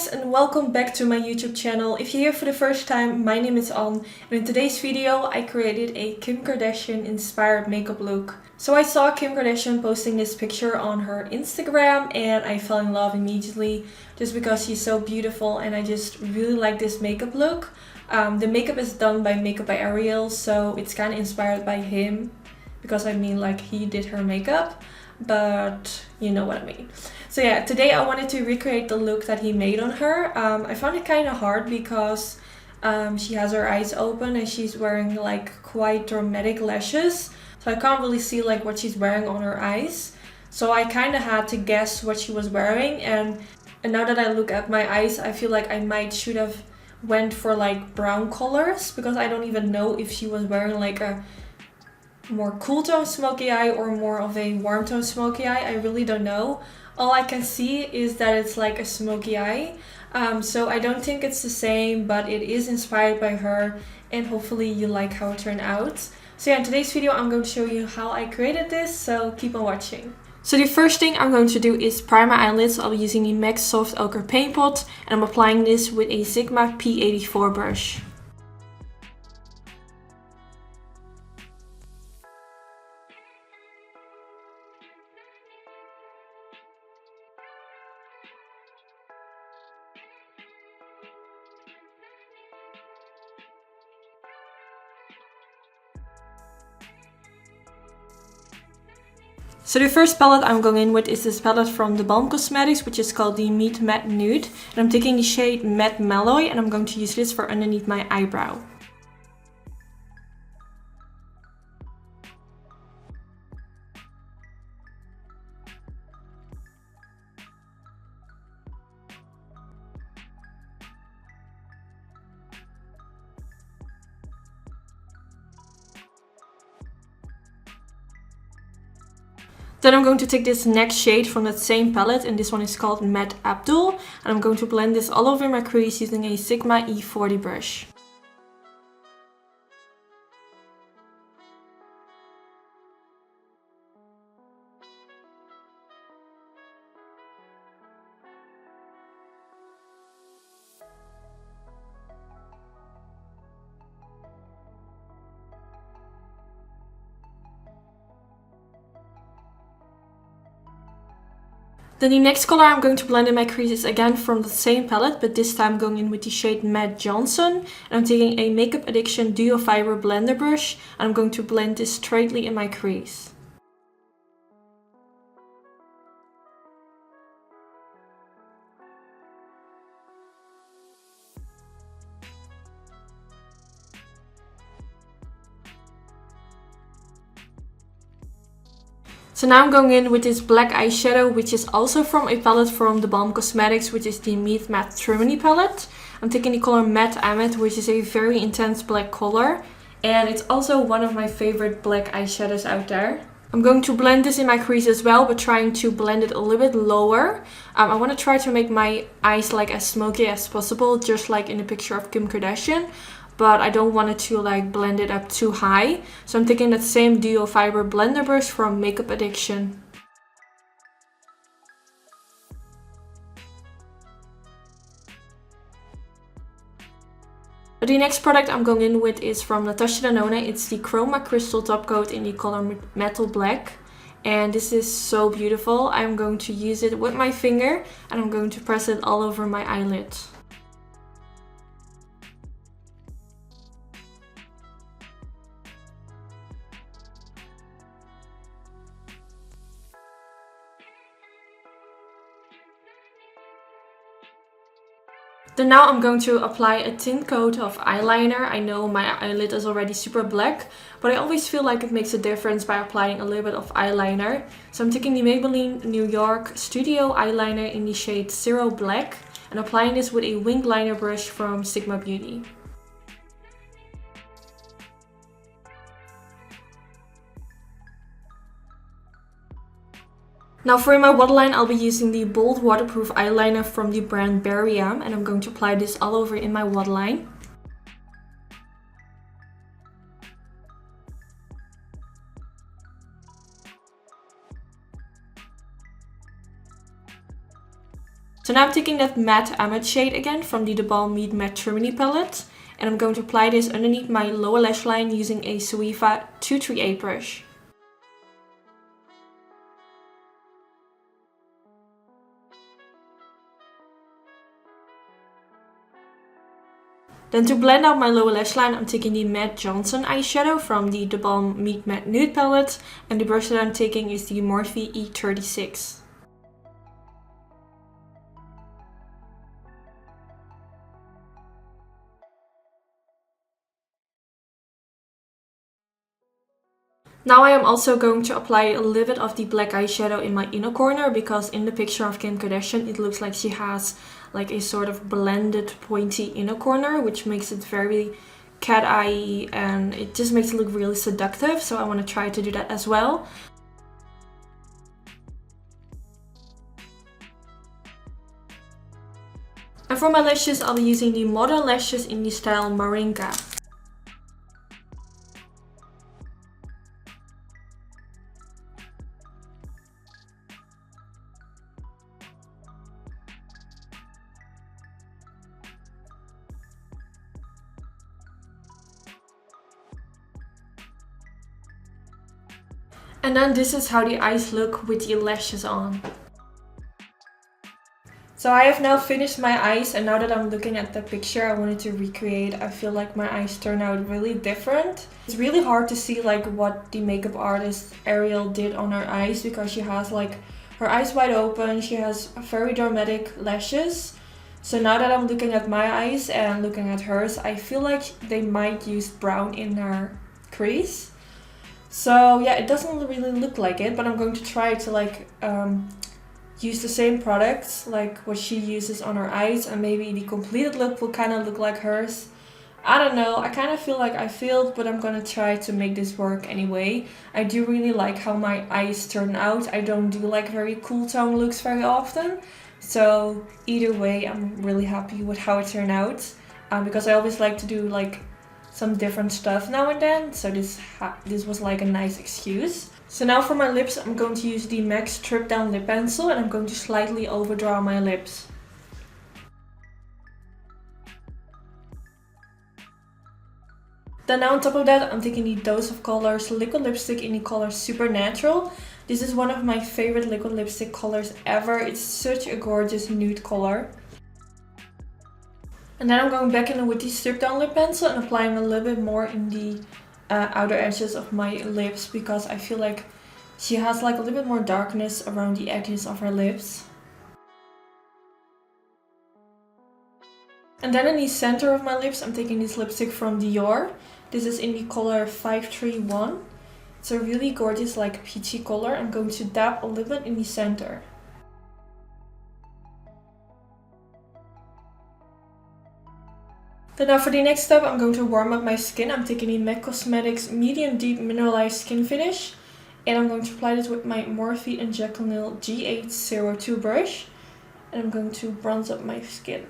guys, and welcome back to my YouTube channel. If you're here for the first time, my name is Anne, and in today's video I created a Kim Kardashian inspired makeup look. So I saw Kim Kardashian posting this picture on her Instagram and I fell in love immediately just because she's so beautiful and I just really like this makeup look. The makeup is done by Makeup by Ariel, so it's kind of inspired by him because I mean like he did her makeup, but you know what I mean. So yeah, today I wanted to recreate the look that he made on her. I found it kind of hard because she has her eyes open and she's wearing like quite dramatic lashes. So I can't really see like what she's wearing on her eyes. So I kind of had to guess what she was wearing, and now that I look at my eyes, I feel like I should have went for like brown colors because I don't even know if she was wearing like a more cool tone smoky eye or more of a warm tone smoky eye. I really don't know. All I can see is that it's like a smoky eye. So I don't think it's the same, but it is inspired by her and hopefully you like how it turned out. So yeah, in today's video I'm going to show you how I created this, so keep on watching. So the first thing I'm going to do is prime my eyelids. I'll be using the MAC Soft Ochre Paint Pot and I'm applying this with a Sigma P84 brush. So the first palette I'm going in with is this palette from the Balm Cosmetics, which is called the Meet Matte Nude. And I'm taking the shade Matte Malloy and I'm going to use this for underneath my eyebrow. Then I'm going to take this next shade from that same palette, and this one is called Matte Abdul, and I'm going to blend this all over my crease using a Sigma E40 brush. Then the next color I'm going to blend in my creases again from the same palette, but this time going in with the shade Matte Johnson. And I'm taking a Makeup Addiction Duo Fiber blender brush and I'm going to blend this straightly in my crease. So now I'm going in with this black eyeshadow, which is also from a palette from the Balm Cosmetics, which is the Meet Matte Trimony palette. I'm taking the color Matte Amit, which is a very intense black color. And it's also one of my favorite black eyeshadows out there. I'm going to blend this in my crease as well, but trying to blend it a little bit lower. I want to try to make my eyes like as smoky as possible, just like in the picture of Kim Kardashian. But I don't want it to like blend it up too high. So I'm taking that same Duo Fiber blender brush from Makeup Addiction. But the next product I'm going in with is from Natasha Denona. It's the Chroma Crystal Top Coat in the color Metal Black. And this is so beautiful. I'm going to use it with my finger and I'm going to press it all over my eyelid. Then now I'm going to apply a thin coat of eyeliner. I know my eyelid is already super black, but I always feel like it makes a difference by applying a little bit of eyeliner. So I'm taking the Maybelline New York Studio eyeliner in the shade Zero Black and applying this with a wing liner brush from Sigma Beauty. Now for my waterline, I'll be using the Bold Waterproof Eyeliner from the brand Bariam, and I'm going to apply this all over in my waterline. So now I'm taking that matte shade again from the Balm Meet Matte Trimini palette. And I'm going to apply this underneath my lower lash line using a Suifa 238 brush. Then to blend out my lower lash line, I'm taking the Matte Johnson eyeshadow from the Balm Meet Matte Nude palette. And the brush that I'm taking is the Morphe E36. Now I am also going to apply a little bit of the black eyeshadow in my inner corner, because in the picture of Kim Kardashian it looks like she has like a sort of blended pointy inner corner, which makes it very cat eye and it just makes it look really seductive. So I want to try to do that as well. And for my lashes, I'll be using the Modern Lashes in the style Moringa. And then this is how the eyes look with the lashes on. So I have now finished my eyes, and now that I'm looking at the picture I wanted to recreate, I feel like my eyes turn out really different. It's really hard to see like what the makeup artist Ariel did on her eyes, because she has like her eyes wide open, she has very dramatic lashes. So now that I'm looking at my eyes and looking at hers, I feel like they might use brown in her crease. So yeah, it doesn't really look like it, but I'm going to try to like use the same products like what she uses on her eyes, and maybe the completed look will kind of look like hers. I don't know, I kind of feel like I failed, but I'm gonna try to make this work anyway. I do really like how my eyes turn out. I don't do like very cool tone looks very often, so either way I'm really happy with how it turned out, because I always like to do like some different stuff now and then, so this was like a nice excuse. So now for my lips, I'm going to use the MAC Strip Down Lip Pencil, and I'm going to slightly overdraw my lips. Then now on top of that, I'm taking the Dose of Colors liquid lipstick in the color Supernatural. This is one of my favorite liquid lipstick colors ever. It's such a gorgeous nude color. And then I'm going back in with the Strip Down Lip Pencil and applying a little bit more in the outer edges of my lips, because I feel like she has like a little bit more darkness around the edges of her lips. And then in the center of my lips, I'm taking this lipstick from Dior. This is in the color 531. It's a really gorgeous like peachy color. I'm going to dab a little bit in the center. Then now for the next step, I'm going to warm up my skin. I'm taking the MAC Cosmetics Medium Deep Mineralized Skin Finish. And I'm going to apply this with my Morphe Injectable Nail G802 brush. And I'm going to bronze up my skin.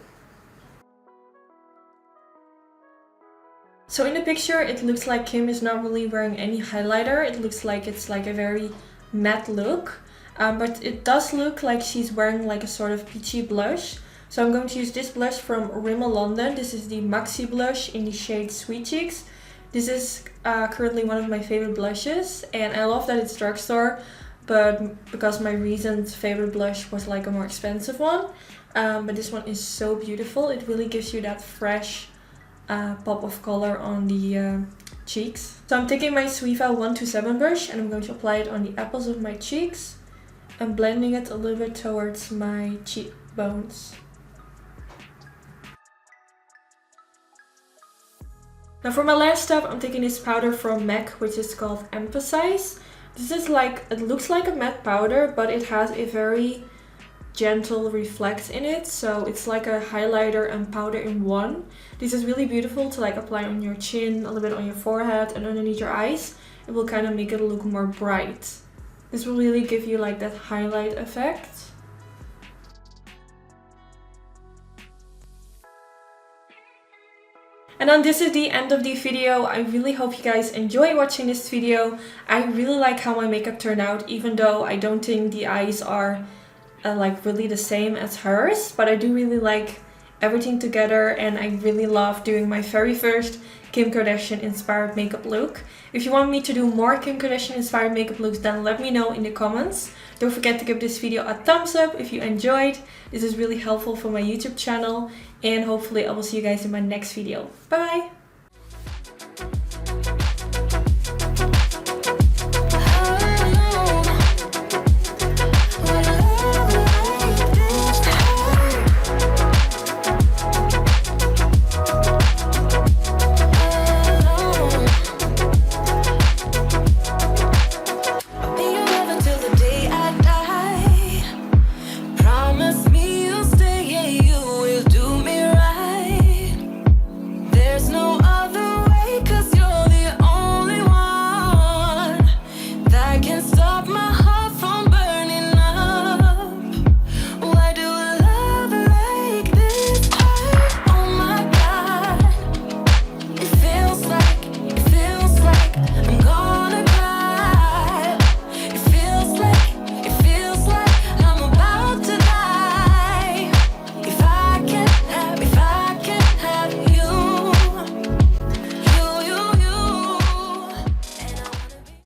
So in the picture, it looks like Kim is not really wearing any highlighter. It looks like it's like a very matte look. But it does look like she's wearing like a sort of peachy blush. So I'm going to use this blush from Rimmel London. This is the Maxi blush in the shade Sweet Cheeks. This is currently one of my favorite blushes, and I love that it's drugstore, but because my recent favorite blush was like a more expensive one. But this one is so beautiful. It really gives you that fresh pop of color on the cheeks. So I'm taking my Suifa 127 brush and I'm going to apply it on the apples of my cheeks and blending it a little bit towards my cheekbones. Now for my last step, I'm taking this powder from MAC, which is called Emphasize. This is like, it looks like a matte powder, but it has a very gentle reflect in it. So it's like a highlighter and powder in one. This is really beautiful to like apply on your chin, a little bit on your forehead and underneath your eyes. It will kind of make it look more bright. This will really give you like that highlight effect. And then this is the end of the video. I really hope you guys enjoy watching this video. I really like how my makeup turned out, even though I don't think the eyes are like really the same as hers, but I do really like everything together, and I really love doing my very first Kim Kardashian inspired makeup look. If you want me to do more Kim Kardashian inspired makeup looks, then let me know in the comments. Don't forget to give this video a thumbs up if you enjoyed. This is really helpful for my YouTube channel, and hopefully I will see you guys in my next video. Bye bye!